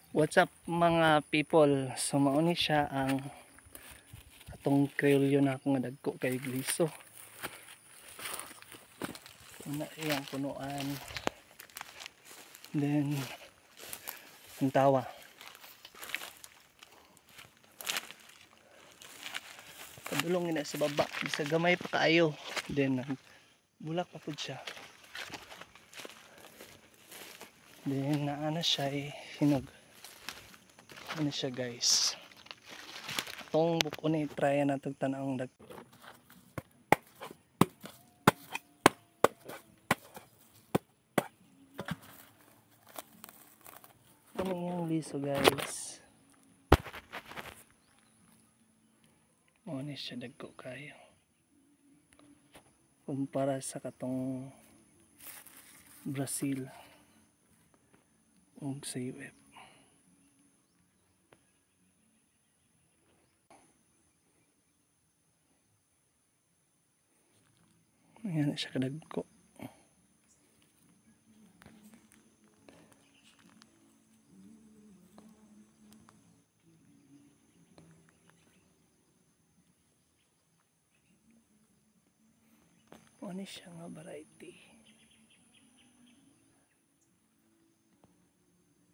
What's up mga people? So mauni siya ang atong kriolyo na akong dagko kay gliso. Una iyang punuan. Then ang tawa. Padulong ina sa baba, bisa gamay pa kaayo. Then bulak pa pud siya. Then naana siya hinog. Ano siya guys? Itong buko ni try na itong tanawang dag. Ano yung liso guys? Ano siya dagko kayo. Kumpara sa katong Brazil ug sa UF. Ayan siya kadagko. Ano siya nga variety.